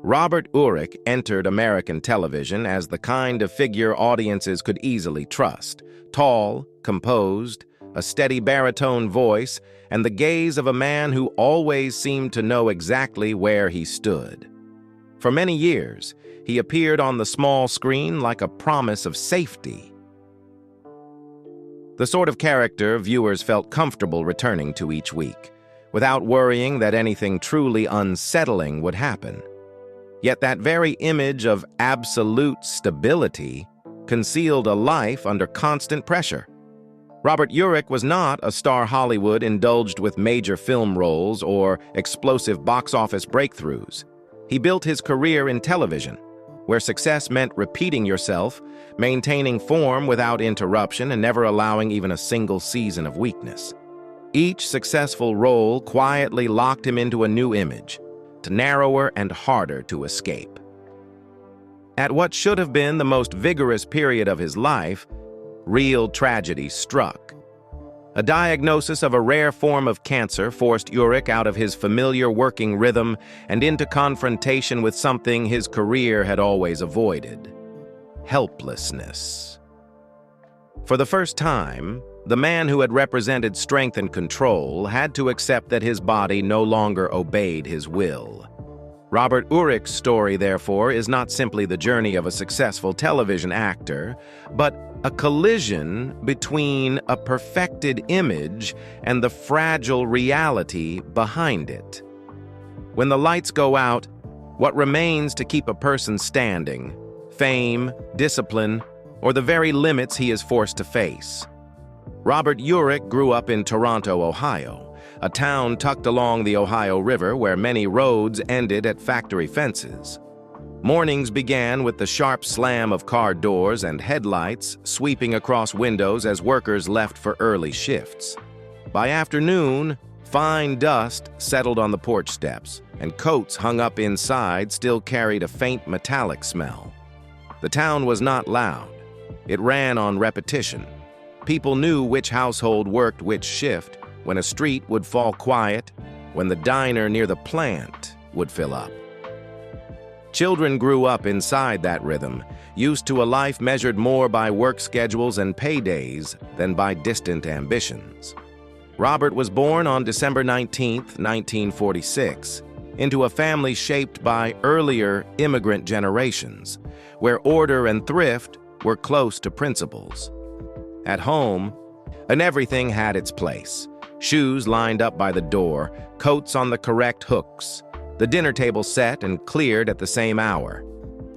Robert Urich entered American television as the kind of figure audiences could easily trust. Tall, composed, a steady baritone voice, and the gaze of a man who always seemed to know exactly where he stood. For many years, he appeared on the small screen like a promise of safety. The sort of character viewers felt comfortable returning to each week, without worrying that anything truly unsettling would happen. Yet that very image of absolute stability concealed a life under constant pressure. Robert Urich was not a star Hollywood indulged with major film roles or explosive box office breakthroughs. He built his career in television, where success meant repeating yourself, maintaining form without interruption, and never allowing even a single season of weakness. Each successful role quietly locked him into a new image, narrower and harder to escape. At what should have been the most vigorous period of his life, real tragedy struck. A diagnosis of a rare form of cancer forced Urich out of his familiar working rhythm and into confrontation with something his career had always avoided: helplessness. For the first time, the man who had represented strength and control had to accept that his body no longer obeyed his will. Robert Urich's story, therefore, is not simply the journey of a successful television actor, but a collision between a perfected image and the fragile reality behind it. When the lights go out, what remains to keep a person standing? Fame, discipline, or the very limits he is forced to face? Robert Urich grew up in Toronto, Ohio, a town tucked along the Ohio River where many roads ended at factory fences. Mornings began with the sharp slam of car doors and headlights sweeping across windows as workers left for early shifts. By afternoon, fine dust settled on the porch steps, and coats hung up inside still carried a faint metallic smell. The town was not loud. It ran on repetition. People knew which household worked which shift, when a street would fall quiet, when the diner near the plant would fill up. Children grew up inside that rhythm, used to a life measured more by work schedules and paydays than by distant ambitions. Robert was born on December 19, 1946, into a family shaped by earlier immigrant generations, where order and thrift were close to principles. At home, and everything had its place. Shoes lined up by the door, coats on the correct hooks, the dinner table set and cleared at the same hour.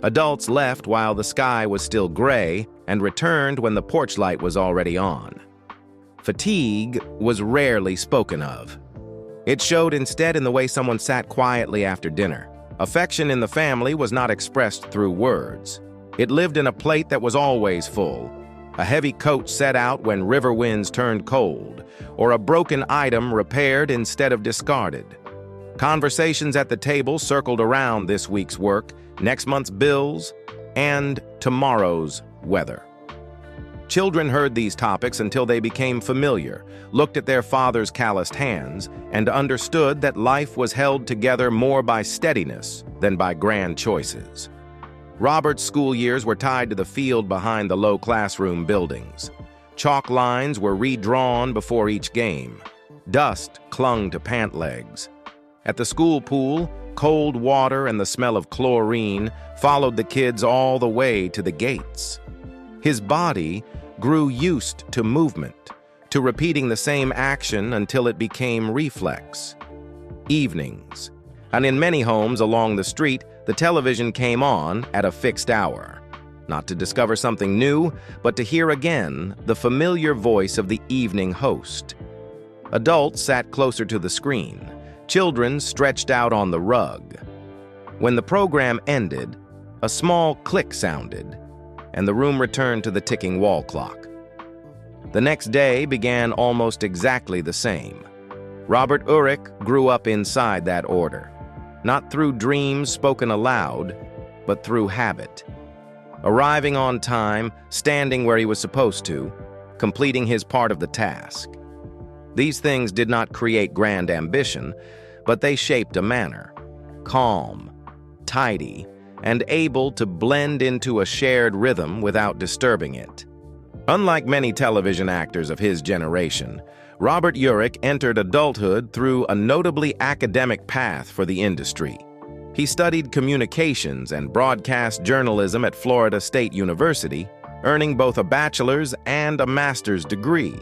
Adults left while the sky was still gray and returned when the porch light was already on. Fatigue was rarely spoken of. It showed instead in the way someone sat quietly after dinner. Affection in the family was not expressed through words. It lived in a plate that was always full, a heavy coat set out when river winds turned cold, or a broken item repaired instead of discarded. Conversations at the table circled around this week's work, next month's bills, and tomorrow's weather. Children heard these topics until they became familiar, looked at their father's calloused hands, and understood that life was held together more by steadiness than by grand choices. Robert's school years were tied to the field behind the low classroom buildings. Chalk lines were redrawn before each game. Dust clung to pant legs. At the school pool, cold water and the smell of chlorine followed the kids all the way to the gates. His body grew used to movement, to repeating the same action until it became reflex. Evenings, and in many homes along the street, the television came on at a fixed hour, not to discover something new, but to hear again the familiar voice of the evening host. Adults sat closer to the screen, children stretched out on the rug. When the program ended, a small click sounded, and the room returned to the ticking wall clock. The next day began almost exactly the same. Robert Urich grew up inside that order, not through dreams spoken aloud, but through habit. Arriving on time, standing where he was supposed to, completing his part of the task. These things did not create grand ambition, but they shaped a manner: calm, tidy, and able to blend into a shared rhythm without disturbing it. Unlike many television actors of his generation, Robert Urich entered adulthood through a notably academic path for the industry. He studied communications and broadcast journalism at Florida State University, earning both a bachelor's and a master's degree.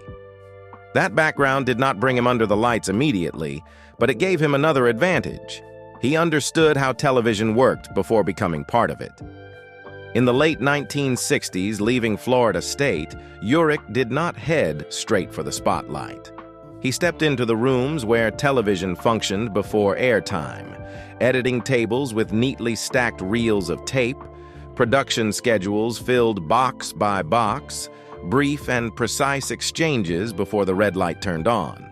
That background did not bring him under the lights immediately, but it gave him another advantage. He understood how television worked before becoming part of it. In the late 1960s, leaving Florida State, Urich did not head straight for the spotlight. He stepped into the rooms where television functioned before airtime, editing tables with neatly stacked reels of tape, production schedules filled box by box, brief and precise exchanges before the red light turned on.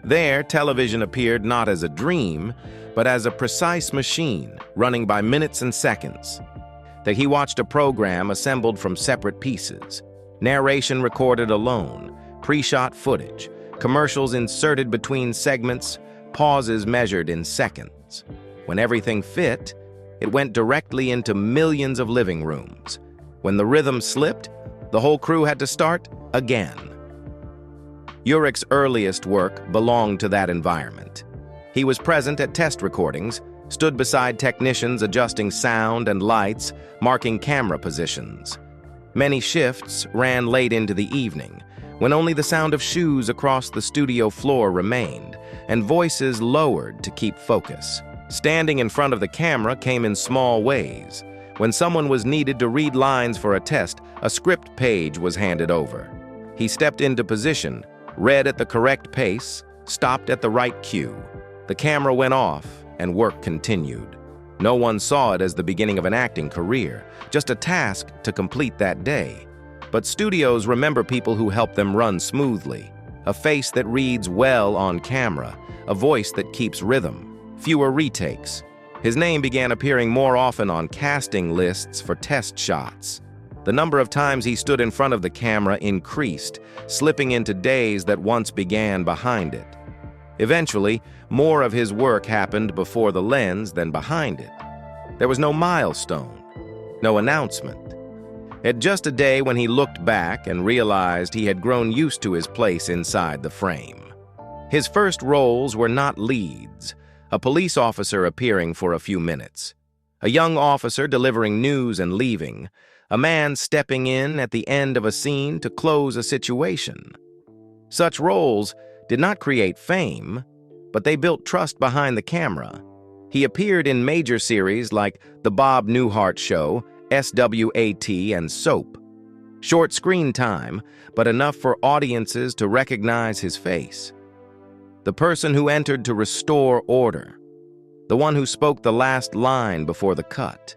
There, television appeared not as a dream, but as a precise machine running by minutes and seconds. That he watched a program assembled from separate pieces, narration recorded alone, pre-shot footage, commercials inserted between segments, pauses measured in seconds. When everything fit, it went directly into millions of living rooms. When the rhythm slipped, the whole crew had to start again. Urich's earliest work belonged to that environment. He was present at test recordings, stood beside technicians adjusting sound and lights, marking camera positions. Many shifts ran late into the evening, when only the sound of shoes across the studio floor remained, and voices lowered to keep focus. Standing in front of the camera came in small ways. When someone was needed to read lines for a test, a script page was handed over. He stepped into position, read at the correct pace, stopped at the right cue. The camera went off, and work continued. No one saw it as the beginning of an acting career, just a task to complete that day. But studios remember people who help them run smoothly. A face that reads well on camera, a voice that keeps rhythm, fewer retakes. His name began appearing more often on casting lists for test shots. The number of times he stood in front of the camera increased, slipping into days that once began behind it. Eventually, more of his work happened before the lens than behind it. There was no milestone, no announcement. At just a day when he looked back and realized he had grown used to his place inside the frame. His first roles were not leads, a police officer appearing for a few minutes, a young officer delivering news and leaving, a man stepping in at the end of a scene to close a situation. Such roles did not create fame, but they built trust behind the camera. He appeared in major series like The Bob Newhart Show, SWAT, and Soap. Short screen time, but enough for audiences to recognize his face. The person who entered to restore order. The one who spoke the last line before the cut.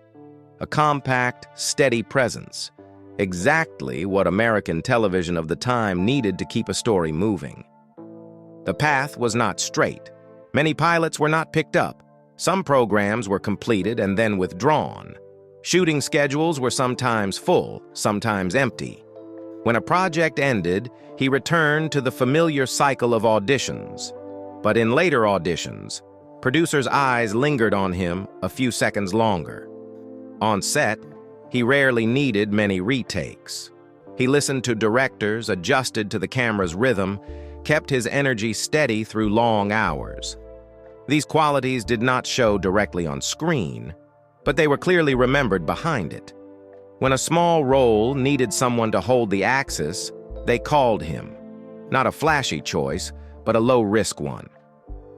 A compact, steady presence. Exactly what American television of the time needed to keep a story moving. The path was not straight. Many pilots were not picked up. Some programs were completed and then withdrawn. Shooting schedules were sometimes full, sometimes empty. When a project ended, he returned to the familiar cycle of auditions. But in later auditions, producers' eyes lingered on him a few seconds longer. On set, he rarely needed many retakes. He listened to directors, adjusted to the camera's rhythm, kept his energy steady through long hours. These qualities did not show directly on screen, but they were clearly remembered behind it. When a small role needed someone to hold the axis, they called him. Not a flashy choice, but a low-risk one.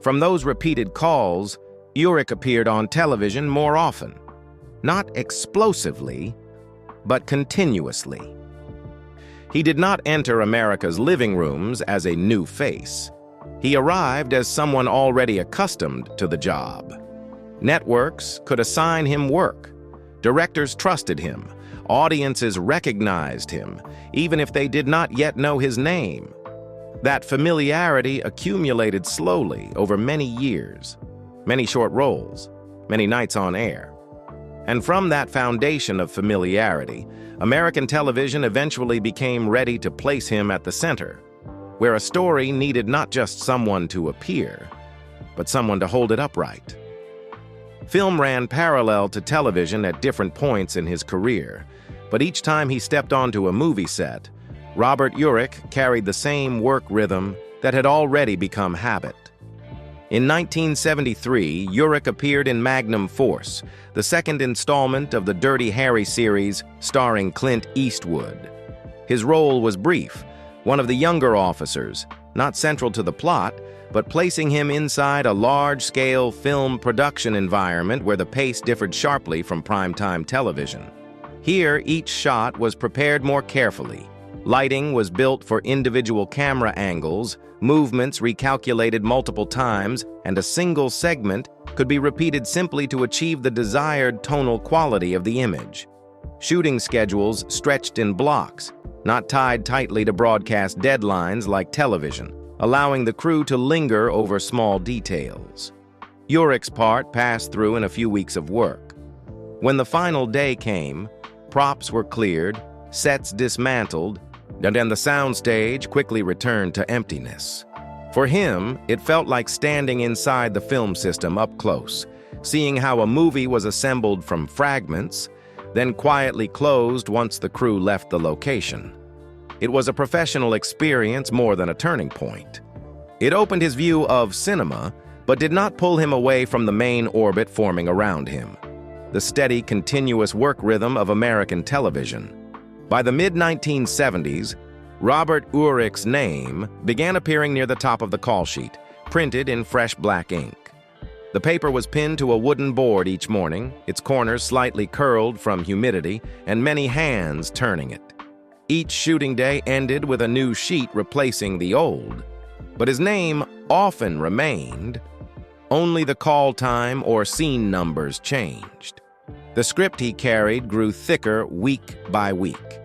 From those repeated calls, Urich appeared on television more often. Not explosively, but continuously. He did not enter America's living rooms as a new face. He arrived as someone already accustomed to the job. Networks could assign him work. Directors trusted him. Audiences recognized him, even if they did not yet know his name. That familiarity accumulated slowly over many years, many short roles, many nights on air. And from that foundation of familiarity, American television eventually became ready to place him at the center, where a story needed not just someone to appear, but someone to hold it upright. Film ran parallel to television at different points in his career, but each time he stepped onto a movie set, Robert Urich carried the same work rhythm that had already become habit. In 1973, Urich appeared in Magnum Force, the second installment of the Dirty Harry series starring Clint Eastwood. His role was brief, one of the younger officers, not central to the plot, but placing him inside a large-scale film production environment where the pace differed sharply from primetime television. Here, each shot was prepared more carefully. Lighting was built for individual camera angles, movements recalculated multiple times, and a single segment could be repeated simply to achieve the desired tonal quality of the image. Shooting schedules stretched in blocks, not tied tightly to broadcast deadlines like television, allowing the crew to linger over small details. Urich's part passed through in a few weeks of work. When the final day came, props were cleared, sets dismantled, and then the soundstage quickly returned to emptiness. For him, it felt like standing inside the film system up close, seeing how a movie was assembled from fragments, then quietly closed once the crew left the location. It was a professional experience more than a turning point. It opened his view of cinema, but did not pull him away from the main orbit forming around him, the steady, continuous work rhythm of American television. By the mid-1970s, Robert Urich's name began appearing near the top of the call sheet, printed in fresh black ink. The paper was pinned to a wooden board each morning, its corners slightly curled from humidity, and many hands turning it. Each shooting day ended with a new sheet replacing the old, but his name often remained. Only the call time or scene numbers changed. The script he carried grew thicker week by week.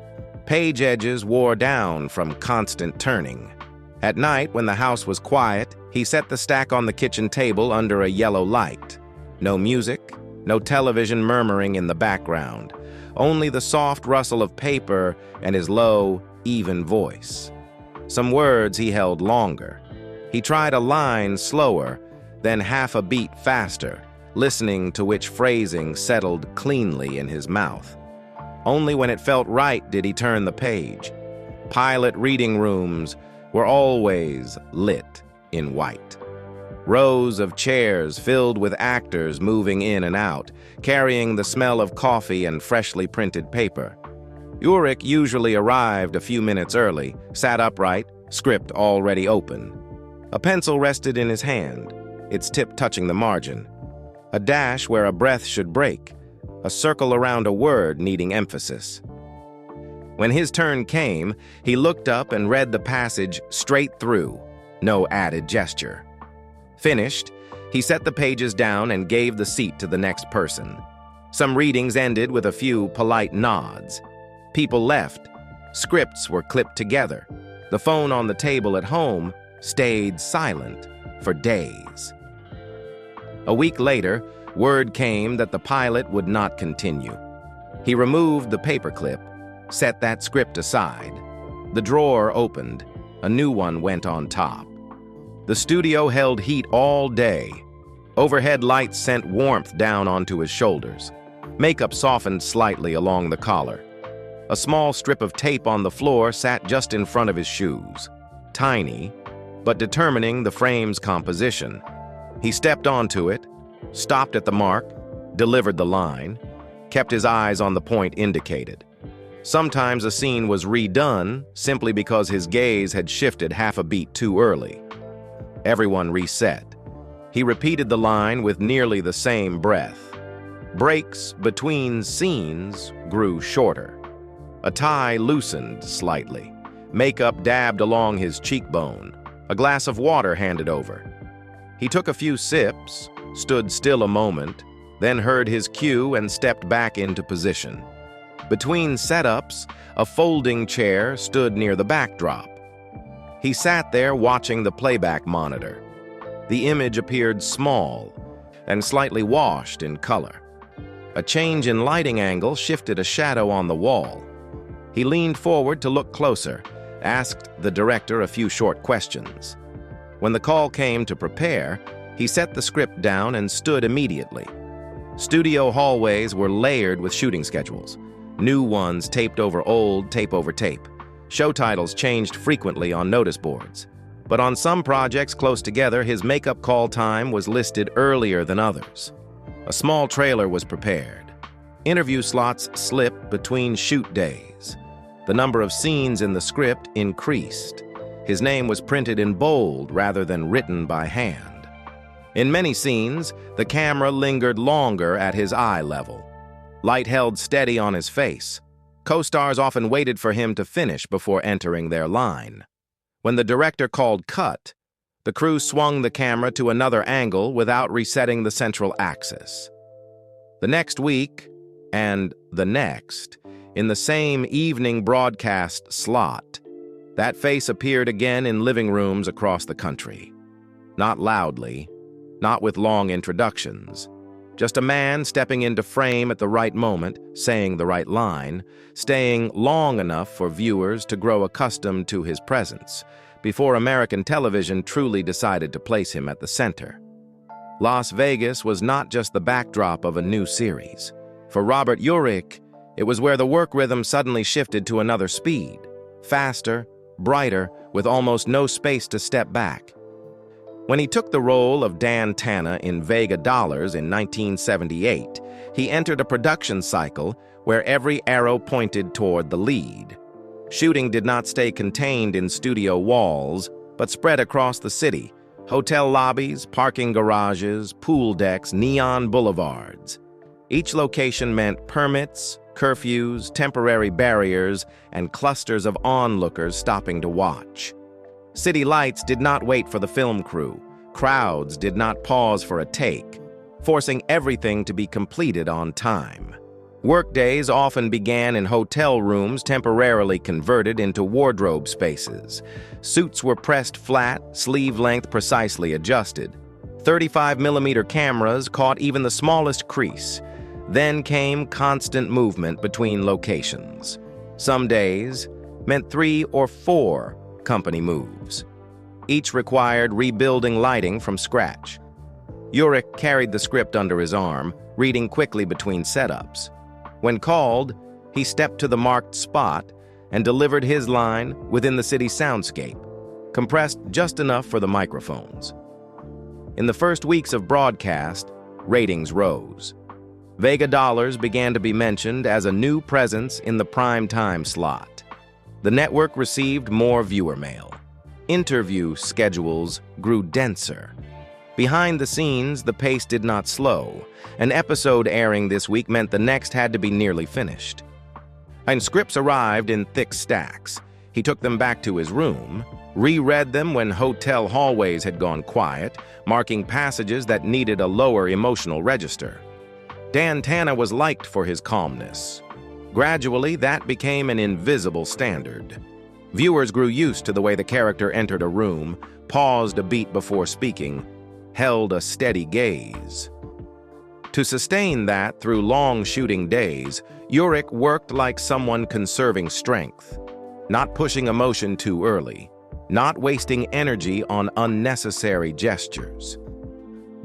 Page edges wore down from constant turning. At night, when the house was quiet, he set the stack on the kitchen table under a yellow light. No music, no television murmuring in the background, only the soft rustle of paper and his low, even voice. Some words he held longer. He tried a line slower, then half a beat faster, listening to which phrasing settled cleanly in his mouth. Only when it felt right did he turn the page. Pilot reading rooms were always lit in white. Rows of chairs filled with actors moving in and out, carrying the smell of coffee and freshly printed paper. Urich usually arrived a few minutes early, sat upright, script already open. A pencil rested in his hand, its tip touching the margin. A dash where a breath should break, a circle around a word needing emphasis. When his turn came, he looked up and read the passage straight through, no added gesture. Finished, he set the pages down and gave the seat to the next person. Some readings ended with a few polite nods. People left. Scripts were clipped together. The phone on the table at home stayed silent for days. A week later, word came that the pilot would not continue. He removed the paperclip, set that script aside. The drawer opened. A new one went on top. The studio held heat all day. Overhead lights sent warmth down onto his shoulders. Makeup softened slightly along the collar. A small strip of tape on the floor sat just in front of his shoes. Tiny, but determining the frame's composition. He stepped onto it, stopped at the mark, delivered the line, kept his eyes on the point indicated. Sometimes a scene was redone simply because his gaze had shifted half a beat too early. Everyone reset. He repeated the line with nearly the same breath. Breaks between scenes grew shorter. A tie loosened slightly. Makeup dabbed along his cheekbone. A glass of water handed over. He took a few sips, stood still a moment, then heard his cue and stepped back into position. Between setups, a folding chair stood near the backdrop. He sat there watching the playback monitor. The image appeared small and slightly washed in color. A change in lighting angle shifted a shadow on the wall. He leaned forward to look closer, asked the director a few short questions. When the call came to prepare, he set the script down and stood immediately. Studio hallways were layered with shooting schedules, new ones taped over old, tape over tape. Show titles changed frequently on notice boards. But on some projects close together, his makeup call time was listed earlier than others. A small trailer was prepared. Interview slots slipped between shoot days. The number of scenes in the script increased. His name was printed in bold rather than written by hand. In many scenes, the camera lingered longer at his eye level. Light held steady on his face. Co-stars often waited for him to finish before entering their line. When the director called cut, the crew swung the camera to another angle without resetting the central axis. The next week, and the next, in the same evening broadcast slot, that face appeared again in living rooms across the country. Not loudly, not with long introductions, just a man stepping into frame at the right moment, saying the right line, staying long enough for viewers to grow accustomed to his presence, before American television truly decided to place him at the center. Las Vegas was not just the backdrop of a new series. For Robert Urich, it was where the work rhythm suddenly shifted to another speed, faster, brighter, with almost no space to step back. When he took the role of Dan Tana in Vega Dollars in 1978, he entered a production cycle where every arrow pointed toward the lead. Shooting did not stay contained in studio walls, but spread across the city. Hotel lobbies, parking garages, pool decks, neon boulevards. Each location meant permits, curfews, temporary barriers, and clusters of onlookers stopping to watch. City lights did not wait for the film crew. Crowds did not pause for a take, forcing everything to be completed on time. Workdays often began in hotel rooms temporarily converted into wardrobe spaces. Suits were pressed flat, sleeve length precisely adjusted. 35mm cameras caught even the smallest crease. Then came constant movement between locations. Some days meant 3 or 4 company moves. Each required rebuilding lighting from scratch. Urich carried the script under his arm, reading quickly between setups. When called, he stepped to the marked spot and delivered his line within the city's soundscape, compressed just enough for the microphones. In the first weeks of broadcast, ratings rose. Vega Dollars began to be mentioned as a new presence in the prime time slot. The network received more viewer mail. Interview schedules grew denser. Behind the scenes, the pace did not slow. An episode airing this week meant the next had to be nearly finished. And scripts arrived in thick stacks. He took them back to his room, reread them when hotel hallways had gone quiet, marking passages that needed a lower emotional register. Dan Tana was liked for his calmness. Gradually, that became an invisible standard. Viewers grew used to the way the character entered a room, paused a beat before speaking, held a steady gaze. To sustain that through long shooting days, Urich worked like someone conserving strength, not pushing emotion too early, not wasting energy on unnecessary gestures.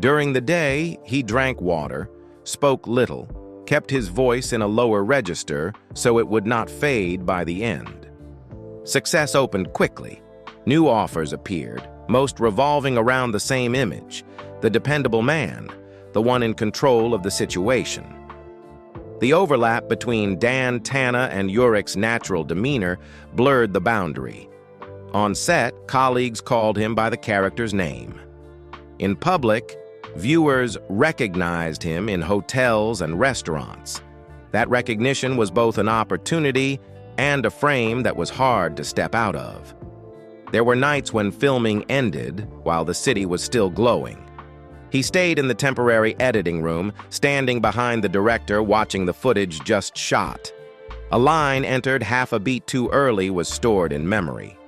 During the day, he drank water, spoke little, kept his voice in a lower register so it would not fade by the end. Success opened quickly. New offers appeared, most revolving around the same image, the dependable man, the one in control of the situation. The overlap between Dan Tana and Urich's natural demeanor blurred the boundary. On set, colleagues called him by the character's name. In public, viewers recognized him in hotels and restaurants. That recognition was both an opportunity and a frame that was hard to step out of. There were nights when filming ended while the city was still glowing. He stayed in the temporary editing room, standing behind the director watching the footage just shot. A line entered half a beat too early was stored in memory.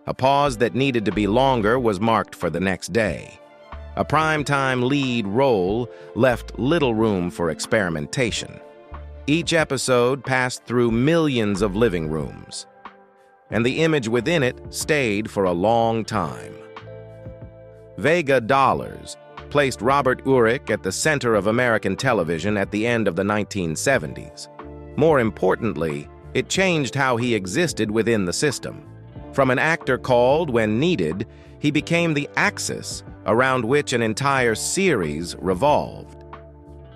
A pause that needed to be longer was marked for the next day. A primetime lead role left little room for experimentation. Each episode passed through millions of living rooms, and the image within it stayed for a long time. Vega Dollars placed Robert Urich at the center of American television at the end of the 1970s. More importantly, it changed how he existed within the system. From an actor called when needed, he became the axis around which an entire series revolved.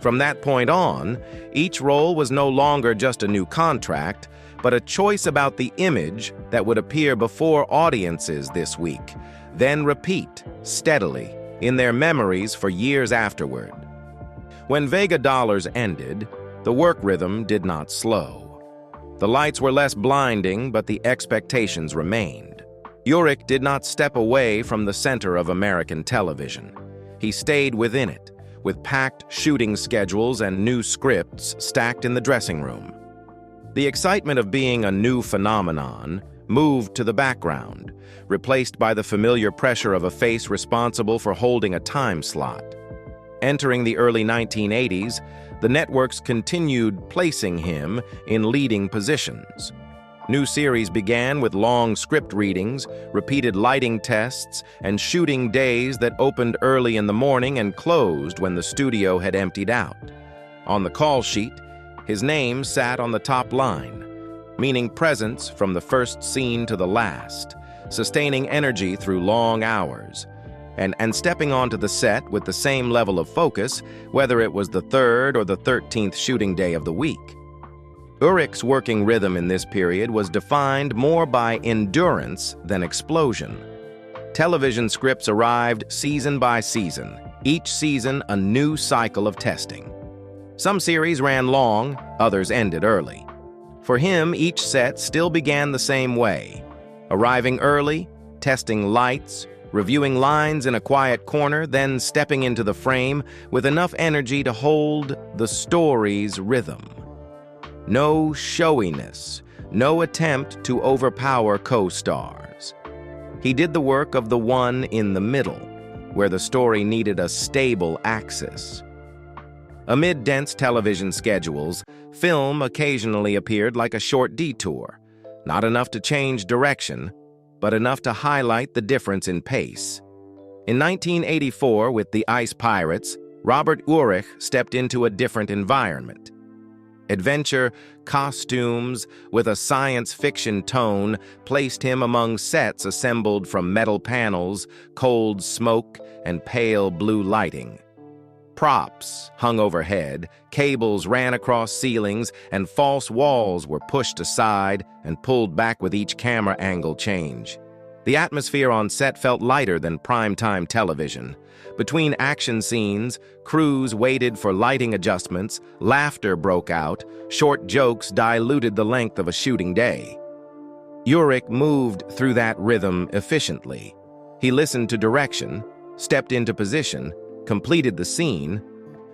From that point on, each role was no longer just a new contract, but a choice about the image that would appear before audiences this week, then repeat steadily in their memories for years afterward. When Vega Dollars ended, the work rhythm did not slow. The lights were less blinding, but the expectations remained. Urich did not step away from the center of American television. He stayed within it, with packed shooting schedules and new scripts stacked in the dressing room. The excitement of being a new phenomenon moved to the background, replaced by the familiar pressure of a face responsible for holding a time slot. Entering the early 1980s, the networks continued placing him in leading positions. New series began with long script readings, repeated lighting tests, and shooting days that opened early in the morning and closed when the studio had emptied out. On the call sheet, his name sat on the top line, meaning presence from the first scene to the last, sustaining energy through long hours, and stepping onto the set with the same level of focus, whether it was the 3rd or the 13th shooting day of the week. Urich's working rhythm in this period was defined more by endurance than explosion. Television scripts arrived season by season, each season a new cycle of testing. Some series ran long, others ended early. For him, each set still began the same way, arriving early, testing lights, reviewing lines in a quiet corner, then stepping into the frame with enough energy to hold the story's rhythm. No showiness, no attempt to overpower co-stars. He did the work of the one in the middle, where the story needed a stable axis. Amid dense television schedules, film occasionally appeared like a short detour, not enough to change direction, but enough to highlight the difference in pace. In 1984, with The Ice Pirates, Robert Urich stepped into a different environment. Adventure, costumes, with a science fiction tone, placed him among sets assembled from metal panels, cold smoke, and pale blue lighting. Props hung overhead, cables ran across ceilings, and false walls were pushed aside and pulled back with each camera angle change. The atmosphere on set felt lighter than primetime television. Between action scenes, crews waited for lighting adjustments, laughter broke out, short jokes diluted the length of a shooting day. Urich moved through that rhythm efficiently. He listened to direction, stepped into position, completed the scene,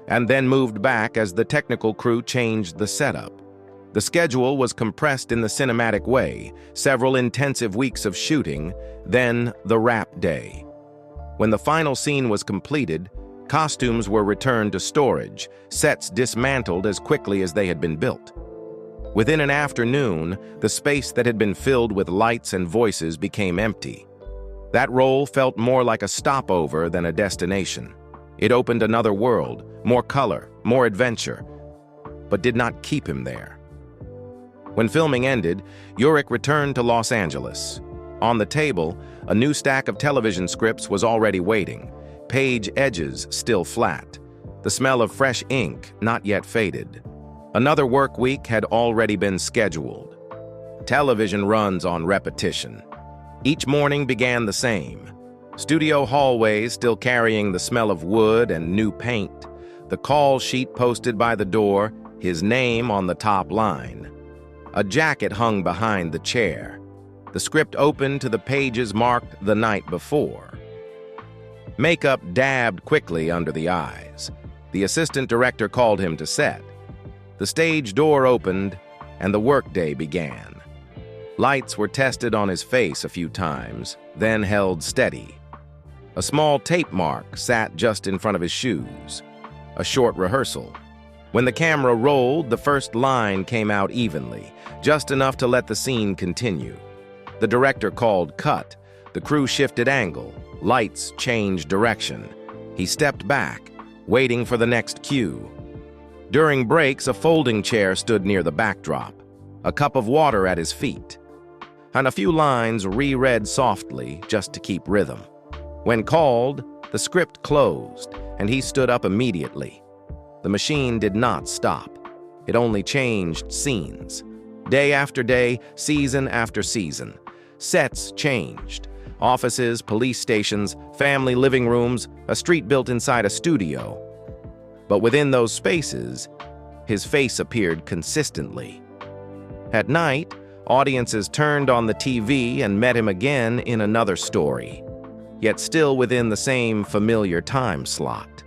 and then moved back as the technical crew changed the setup. The schedule was compressed in the cinematic way, several intensive weeks of shooting, then the wrap day. When the final scene was completed, costumes were returned to storage, sets dismantled as quickly as they had been built. Within an afternoon, the space that had been filled with lights and voices became empty. That role felt more like a stopover than a destination. It opened another world, more color, more adventure, but did not keep him there. When filming ended, Urich returned to Los Angeles. On the table, a new stack of television scripts was already waiting, page edges still flat, the smell of fresh ink not yet faded. Another work week had already been scheduled. Television runs on repetition. Each morning began the same. Studio hallways still carrying the smell of wood and new paint, the call sheet posted by the door, his name on the top line. A jacket hung behind the chair. The script opened to the pages marked the night before. Makeup dabbed quickly under the eyes. The assistant director called him to set. The stage door opened, and the workday began. Lights were tested on his face a few times, then held steady. A small tape mark sat just in front of his shoes. A short rehearsal. When the camera rolled, the first line came out evenly, just enough to let the scene continue. The director called cut. The crew shifted angle. Lights changed direction. He stepped back, waiting for the next cue. During breaks, a folding chair stood near the backdrop, a cup of water at his feet, and a few lines reread softly just to keep rhythm. When called, the script closed, and he stood up immediately. The machine did not stop. It only changed scenes. Day after day, season after season. Sets changed. Offices, police stations, family living rooms, a street built inside a studio. But within those spaces, his face appeared consistently. At night, audiences turned on the TV and met him again in another story, yet still within the same familiar time slot.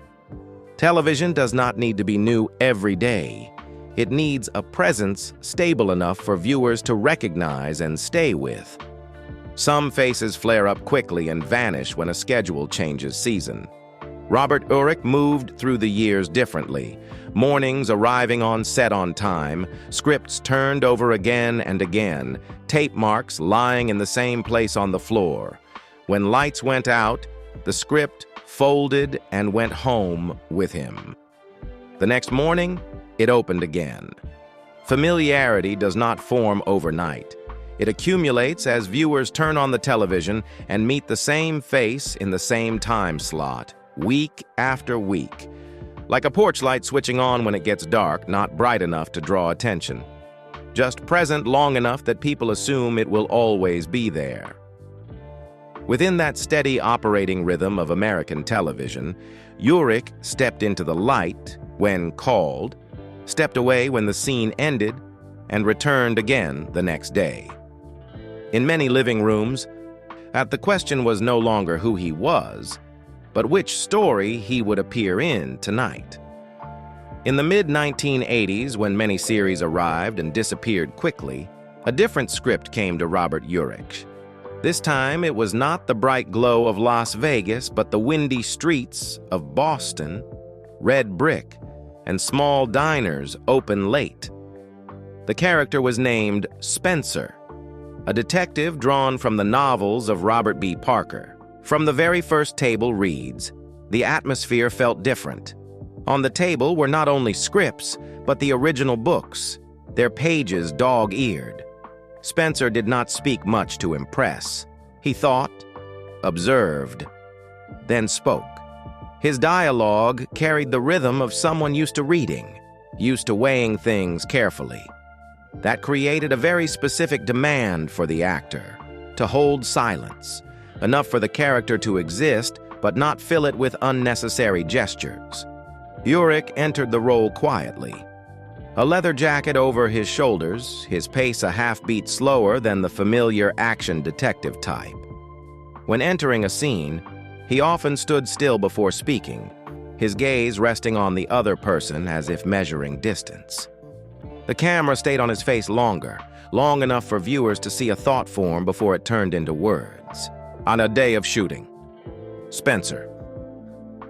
Television does not need to be new every day. It needs a presence stable enough for viewers to recognize and stay with. Some faces flare up quickly and vanish when a schedule changes season. Robert Urich moved through the years differently. Mornings arriving on set on time, scripts turned over again and again, tape marks lying in the same place on the floor. When lights went out, the script folded and went home with him. The next morning, it opened again. Familiarity does not form overnight. It accumulates as viewers turn on the television and meet the same face in the same time slot, week after week. Like a porch light switching on when it gets dark, not bright enough to draw attention. Just present long enough that people assume it will always be there. Within that steady operating rhythm of American television, Urich stepped into the light when called, stepped away when the scene ended, and returned again the next day. In many living rooms, the question was no longer who he was, but which story he would appear in tonight. In the mid-1980s, when many series arrived and disappeared quickly, a different script came to Robert Urich. This time, it was not the bright glow of Las Vegas, but the windy streets of Boston, red brick, and small diners open late. The character was named Spencer, a detective drawn from the novels of Robert B. Parker. From the very first table reads, the atmosphere felt different. On the table were not only scripts, but the original books, their pages dog-eared. Spencer did not speak much to impress. He thought, observed, then spoke. His dialogue carried the rhythm of someone used to reading, used to weighing things carefully. That created a very specific demand for the actor, to hold silence, enough for the character to exist, but not fill it with unnecessary gestures. Urich entered the role quietly. A leather jacket over his shoulders, his pace a half-beat slower than the familiar action detective type. When entering a scene, he often stood still before speaking, his gaze resting on the other person as if measuring distance. The camera stayed on his face longer, long enough for viewers to see a thought form before it turned into words. On a day of shooting, Spencer.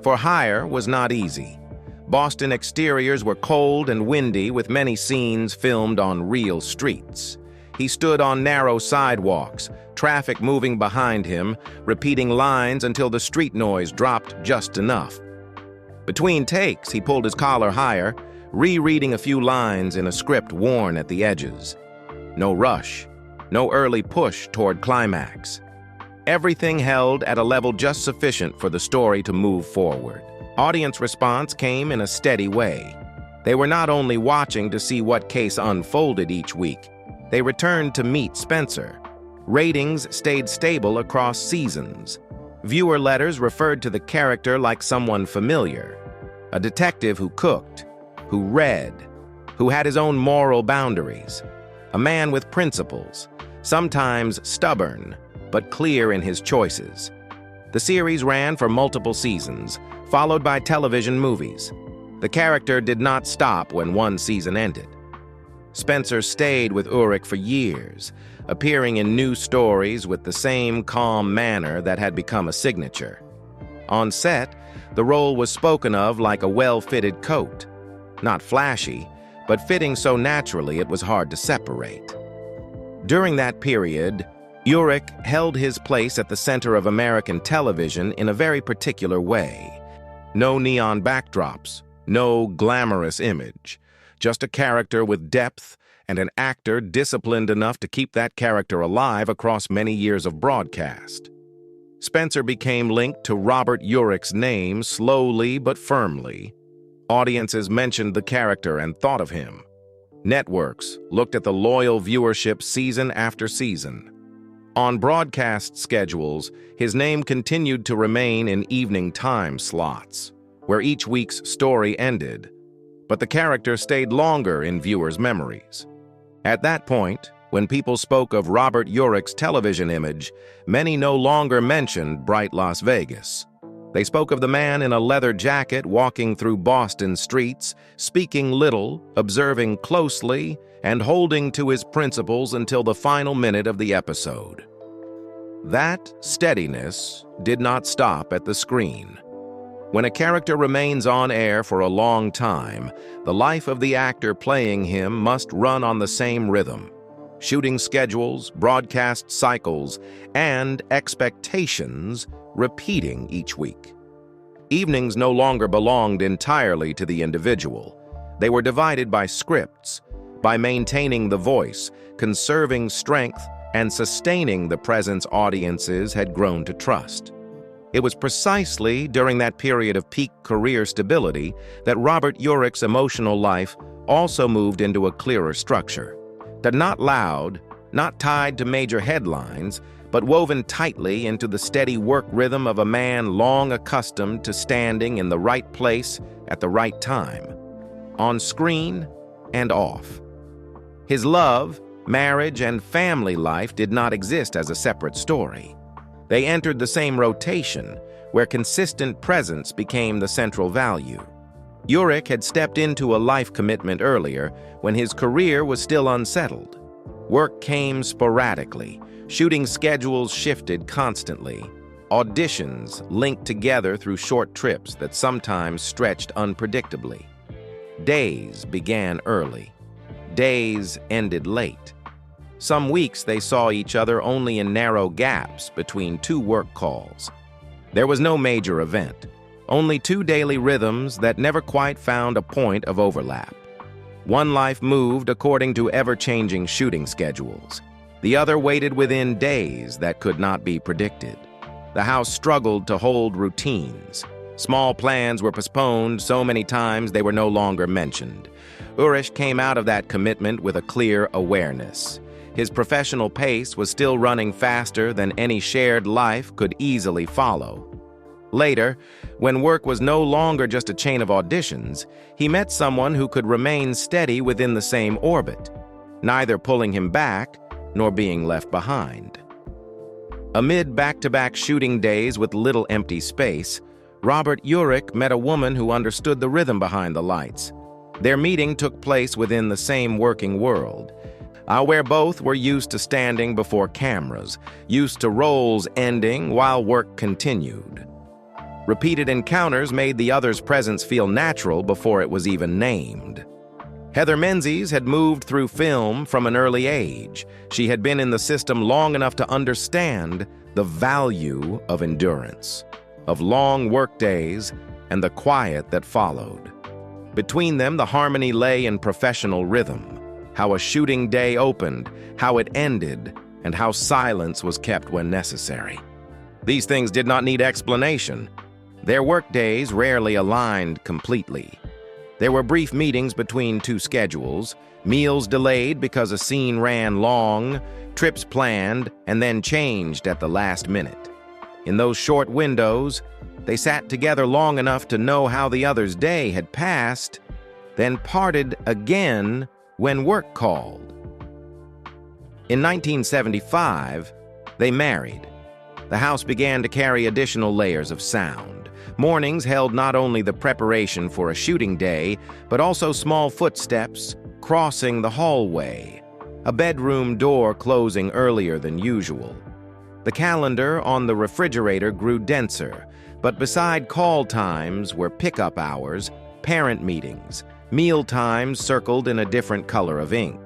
For hire was not easy. Boston exteriors were cold and windy, with many scenes filmed on real streets. He stood on narrow sidewalks, traffic moving behind him, repeating lines until the street noise dropped just enough. Between takes, he pulled his collar higher, rereading a few lines in a script worn at the edges. No rush, no early push toward climax. Everything held at a level just sufficient for the story to move forward. Audience response came in a steady way. They were not only watching to see what case unfolded each week, they returned to meet Spencer. Ratings stayed stable across seasons. Viewer letters referred to the character like someone familiar, a detective who cooked, who read, who had his own moral boundaries, a man with principles, sometimes stubborn, but clear in his choices. The series ran for multiple seasons, followed by television movies. The character did not stop when one season ended. Spencer stayed with Urich for years, appearing in new stories with the same calm manner that had become a signature. On set, the role was spoken of like a well-fitted coat. Not flashy, but fitting so naturally it was hard to separate. During that period, Urich held his place at the center of American television in a very particular way. No neon backdrops, no glamorous image, just a character with depth and an actor disciplined enough to keep that character alive across many years of broadcast. Spencer became linked to Robert Urich's name slowly but firmly. Audiences mentioned the character and thought of him. Networks looked at the loyal viewership season after season. On broadcast schedules, his name continued to remain in evening time slots, where each week's story ended, but the character stayed longer in viewers' memories. At that point, when people spoke of Robert Urich's television image, many no longer mentioned bright Las Vegas. They spoke of the man in a leather jacket walking through Boston streets, speaking little, observing closely, and holding to his principles until the final minute of the episode. That steadiness did not stop at the screen. When a character remains on air for a long time, the life of the actor playing him must run on the same rhythm. Shooting schedules, broadcast cycles, and expectations repeating each week. Evenings no longer belonged entirely to the individual. They were divided by scripts, by maintaining the voice, conserving strength, and sustaining the presence audiences had grown to trust. It was precisely during that period of peak career stability that Robert Urich's emotional life also moved into a clearer structure. Not loud, not tied to major headlines, but woven tightly into the steady work rhythm of a man long accustomed to standing in the right place at the right time, on screen and off. His love, marriage, and family life did not exist as a separate story. They entered the same rotation, where consistent presence became the central value. Urich had stepped into a life commitment earlier, when his career was still unsettled. Work came sporadically, shooting schedules shifted constantly, auditions linked together through short trips that sometimes stretched unpredictably. Days began early. Days ended late. Some weeks they saw each other only in narrow gaps between two work calls. There was no major event, only two daily rhythms that never quite found a point of overlap. One life moved according to ever-changing shooting schedules. The other waited within days that could not be predicted. The house struggled to hold routines. Small plans were postponed so many times they were no longer mentioned. Urich came out of that commitment with a clear awareness. His professional pace was still running faster than any shared life could easily follow. Later, when work was no longer just a chain of auditions, he met someone who could remain steady within the same orbit, neither pulling him back nor being left behind. Amid back-to-back shooting days with little empty space, Robert Urich met a woman who understood the rhythm behind the lights. Their meeting took place within the same working world, where both were used to standing before cameras, used to roles ending while work continued. Repeated encounters made the other's presence feel natural before it was even named. Heather Menzies had moved through film from an early age. She had been in the system long enough to understand the value of endurance, of long workdays, and the quiet that followed. Between them, the harmony lay in professional rhythm, how a shooting day opened, how it ended, and how silence was kept when necessary. These things did not need explanation. Their workdays rarely aligned completely. There were brief meetings between two schedules, meals delayed because a scene ran long, trips planned and then changed at the last minute. In those short windows, they sat together long enough to know how the other's day had passed, then parted again when work called. In 1975, they married. The house began to carry additional layers of sound. Mornings held not only the preparation for a shooting day, but also small footsteps crossing the hallway, a bedroom door closing earlier than usual. The calendar on the refrigerator grew denser, but beside call times were pickup hours, parent meetings, meal times circled in a different color of ink.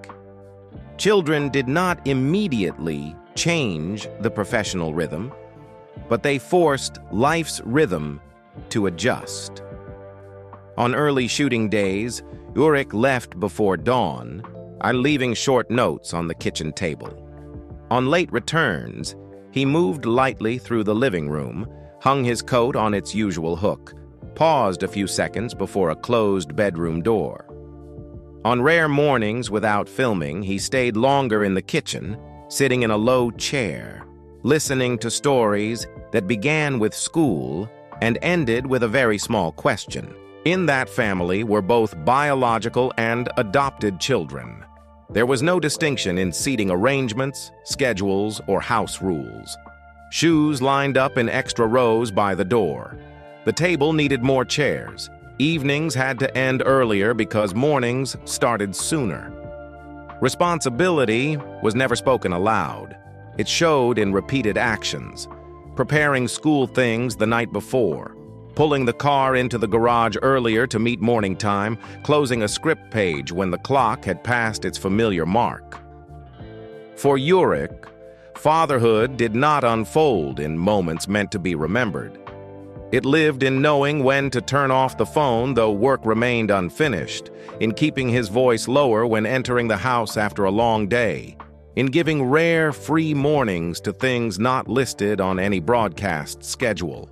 Children did not immediately change the professional rhythm, but they forced life's rhythm to adjust. On early shooting days, Urich left before dawn, leaving short notes on the kitchen table. On late returns, he moved lightly through the living room, hung his coat on its usual hook, paused a few seconds before a closed bedroom door. On rare mornings without filming, he stayed longer in the kitchen, sitting in a low chair, listening to stories that began with school and ended with a very small question. In that family were both biological and adopted children. There was no distinction in seating arrangements, schedules, or house rules. Shoes lined up in extra rows by the door. The table needed more chairs. Evenings had to end earlier because mornings started sooner. Responsibility was never spoken aloud. It showed in repeated actions. Preparing school things the night before, pulling the car into the garage earlier to meet morning time, closing a script page when the clock had passed its familiar mark. For Urich, fatherhood did not unfold in moments meant to be remembered. It lived in knowing when to turn off the phone though work remained unfinished, in keeping his voice lower when entering the house after a long day, in giving rare free mornings to things not listed on any broadcast schedule.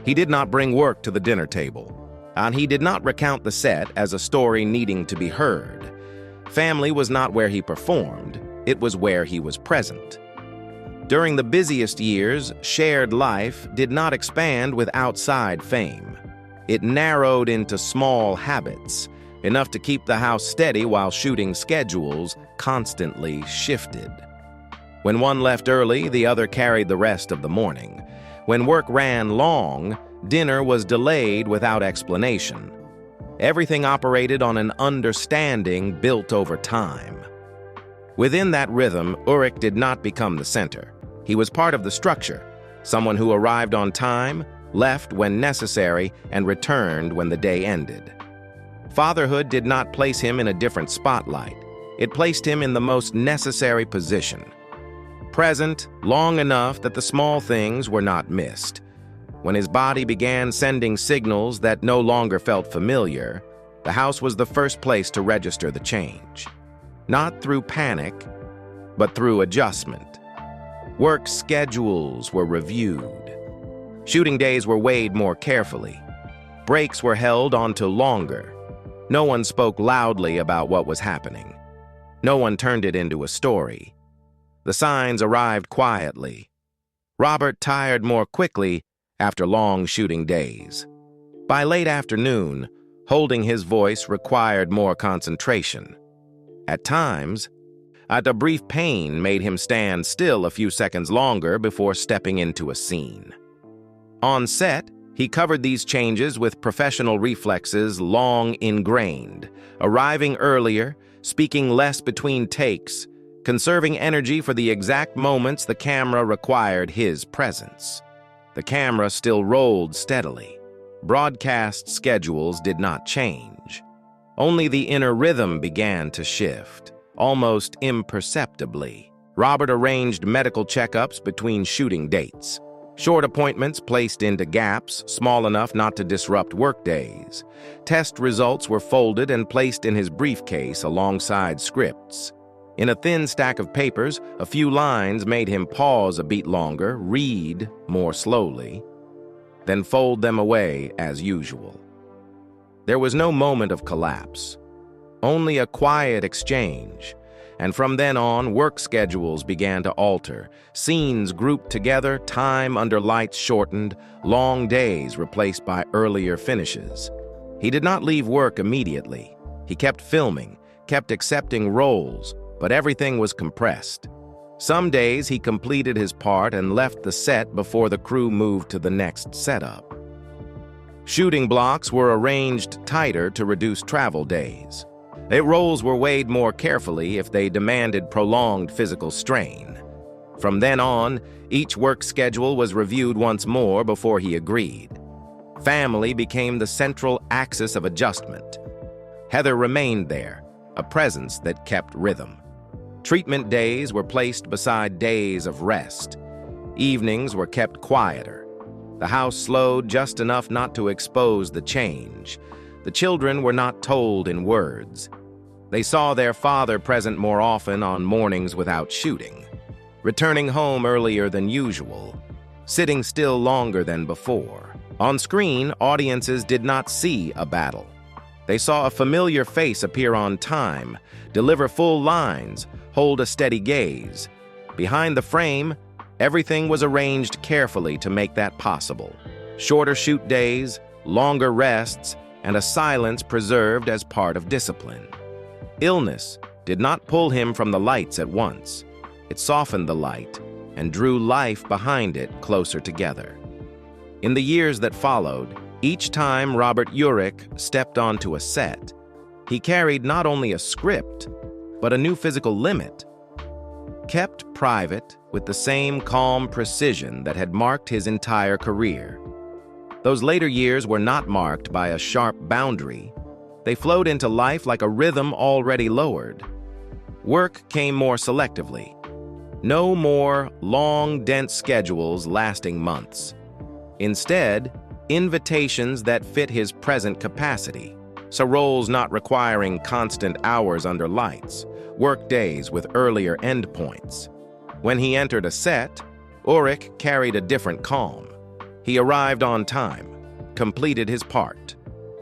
He did not bring work to the dinner table, and he did not recount the set as a story needing to be heard. Family was not where he performed, it was where he was present. During the busiest years, shared life did not expand with outside fame. It narrowed into small habits, enough to keep the house steady while shooting schedules constantly shifted. When one left early, the other carried the rest of the morning. When work ran long, dinner was delayed without explanation. Everything operated on an understanding built over time. Within that rhythm, Urich did not become the center. He was part of the structure, someone who arrived on time, left when necessary, and returned when the day ended. Fatherhood did not place him in a different spotlight. It placed him in the most necessary position. Present long enough that the small things were not missed. When his body began sending signals that no longer felt familiar, the house was the first place to register the change. Not through panic, but through adjustment. Work schedules were reviewed. Shooting days were weighed more carefully. Breaks were held onto longer. No one spoke loudly about what was happening. No one turned it into a story. The signs arrived quietly. Robert tired more quickly after long shooting days. By late afternoon, holding his voice required more concentration. At times, a brief pain made him stand still a few seconds longer before stepping into a scene. On set, he covered these changes with professional reflexes long ingrained, arriving earlier, speaking less between takes, conserving energy for the exact moments the camera required his presence. The camera still rolled steadily. Broadcast schedules did not change. Only the inner rhythm began to shift, almost imperceptibly. Robert arranged medical checkups between shooting dates. Short appointments placed into gaps small enough not to disrupt workdays. Test results were folded and placed in his briefcase alongside scripts. In a thin stack of papers, a few lines made him pause a beat longer, read more slowly, then fold them away as usual. There was no moment of collapse, only a quiet exchange, and from then on, work schedules began to alter, scenes grouped together, time under lights shortened, long days replaced by earlier finishes. He did not leave work immediately. He kept filming, kept accepting roles, but everything was compressed. Some days he completed his part and left the set before the crew moved to the next setup. Shooting blocks were arranged tighter to reduce travel days. Roles were weighed more carefully if they demanded prolonged physical strain. From then on, each work schedule was reviewed once more before he agreed. Family became the central axis of adjustment. Heather remained there, a presence that kept rhythm. Treatment days were placed beside days of rest. Evenings were kept quieter. The house slowed just enough not to expose the change. The children were not told in words. They saw their father present more often on mornings without shooting, returning home earlier than usual, sitting still longer than before. On screen, audiences did not see a battle. They saw a familiar face appear on time, deliver full lines, hold a steady gaze. Behind the frame, everything was arranged carefully to make that possible. Shorter shoot days, longer rests, and a silence preserved as part of discipline. Illness did not pull him from the lights at once. It softened the light and drew life behind it closer together. In the years that followed, each time Robert Urich stepped onto a set, he carried not only a script, but a new physical limit. Kept private with the same calm precision that had marked his entire career. Those later years were not marked by a sharp boundary. They flowed into life like a rhythm already lowered. Work came more selectively. No more long, dense schedules lasting months. Instead, invitations that fit his present capacity, so roles not requiring constant hours under lights, work days with earlier endpoints. When he entered a set, Urich carried a different calm. He arrived on time, completed his part.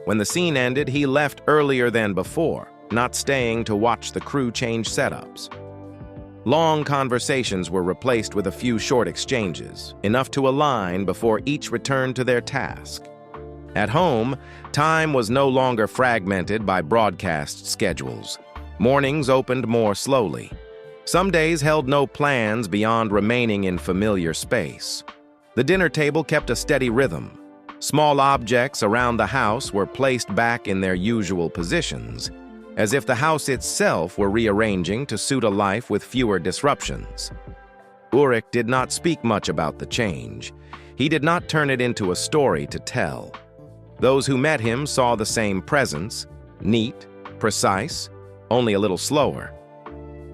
When the scene ended, he left earlier than before, not staying to watch the crew change setups. Long conversations were replaced with a few short exchanges, enough to align before each returned to their task. At home, time was no longer fragmented by broadcast schedules. Mornings opened more slowly. Some days held no plans beyond remaining in familiar space. The dinner table kept a steady rhythm. Small objects around the house were placed back in their usual positions, as if the house itself were rearranging to suit a life with fewer disruptions. Urich did not speak much about the change. He did not turn it into a story to tell. Those who met him saw the same presence, neat, precise, only a little slower.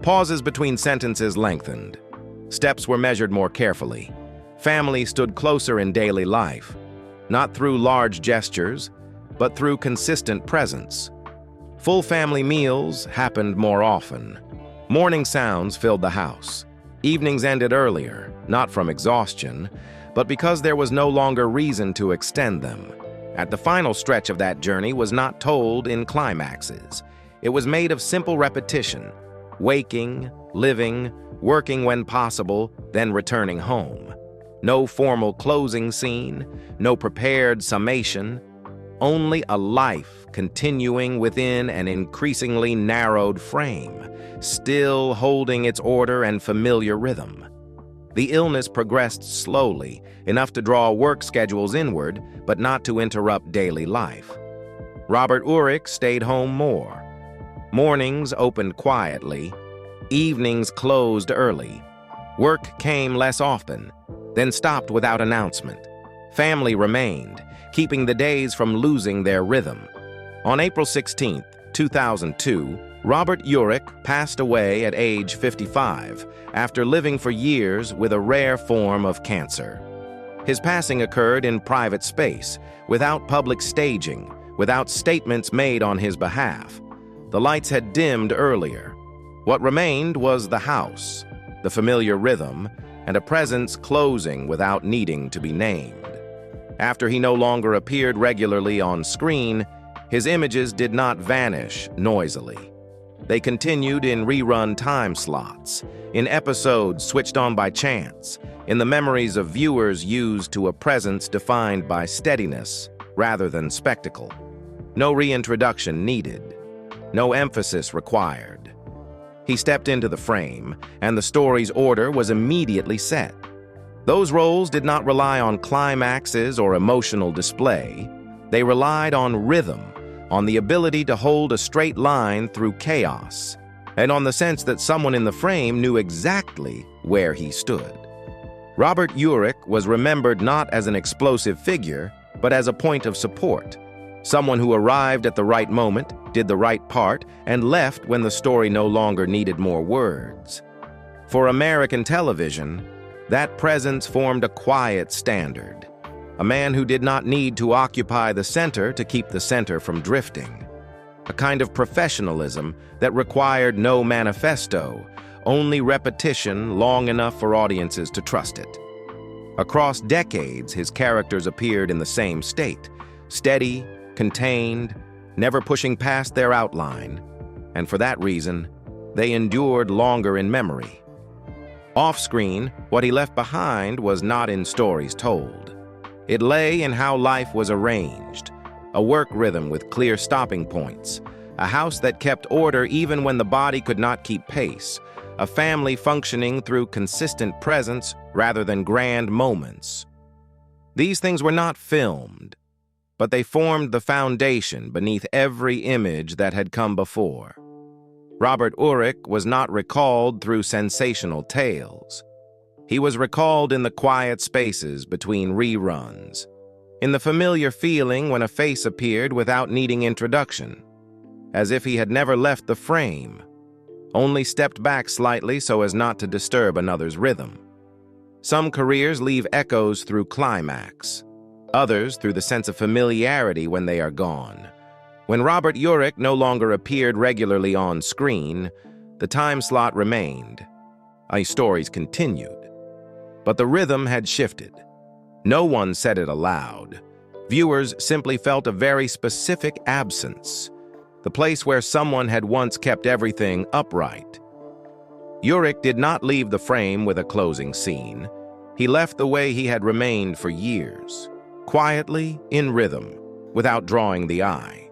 Pauses between sentences lengthened. Steps were measured more carefully. Family stood closer in daily life, not through large gestures, but through consistent presence. Full family meals happened more often. Morning sounds filled the house. Evenings ended earlier, not from exhaustion, but because there was no longer reason to extend them. At the final stretch of that journey was not told in climaxes. It was made of simple repetition, waking, living, working when possible, then returning home. No formal closing scene, no prepared summation, only a life continuing within an increasingly narrowed frame, still holding its order and familiar rhythm. The illness progressed slowly, enough to draw work schedules inward, but not to interrupt daily life. Robert Urich stayed home more. Mornings opened quietly, evenings closed early. Work came less often, then stopped without announcement. Family remained, keeping the days from losing their rhythm. On April 16, 2002, Robert Urich passed away at age 55 after living for years with a rare form of cancer. His passing occurred in private space, without public staging, without statements made on his behalf. The lights had dimmed earlier. What remained was the house, the familiar rhythm, and a presence closing without needing to be named. After he no longer appeared regularly on screen, his images did not vanish noisily. They continued in rerun time slots, in episodes switched on by chance, in the memories of viewers used to a presence defined by steadiness rather than spectacle. No reintroduction needed, no emphasis required. He stepped into the frame, and the story's order was immediately set. Those roles did not rely on climaxes or emotional display. They relied on rhythm, on the ability to hold a straight line through chaos, and on the sense that someone in the frame knew exactly where he stood. Robert Urich was remembered not as an explosive figure, but as a point of support, someone who arrived at the right moment, did the right part, and left when the story no longer needed more words. For American television, that presence formed a quiet standard. a man who did not need to occupy the center to keep the center from drifting. A kind of professionalism that required no manifesto, only repetition long enough for audiences to trust it. Across decades, his characters appeared in the same state, steady, contained, never pushing past their outline, and for that reason, they endured longer in memory. Off-screen, what he left behind was not in stories told. It lay in how life was arranged, a work rhythm with clear stopping points, a house that kept order even when the body could not keep pace, a family functioning through consistent presence rather than grand moments. These things were not filmed, but they formed the foundation beneath every image that had come before. Robert Urich was not recalled through sensational tales. He was recalled in the quiet spaces between reruns, in the familiar feeling when a face appeared without needing introduction, as if he had never left the frame, only stepped back slightly so as not to disturb another's rhythm. Some careers leave echoes through climax, others through the sense of familiarity when they are gone. When Robert Urich no longer appeared regularly on screen, the time slot remained. His stories continued. But the rhythm had shifted. No one said it aloud. Viewers simply felt a very specific absence, the place where someone had once kept everything upright. Urich did not leave the frame with a closing scene. He left the way he had remained for years, quietly, in rhythm, without drawing the eye.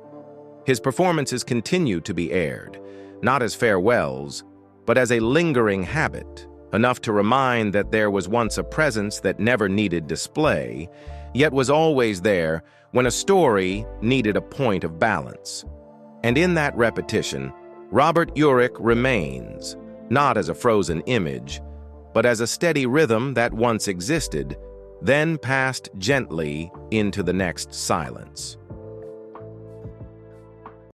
His performances continued to be aired, not as farewells, but as a lingering habit, enough to remind that there was once a presence that never needed display, yet was always there when a story needed a point of balance. And in that repetition, Robert Urich remains, not as a frozen image, but as a steady rhythm that once existed, then passed gently into the next silence.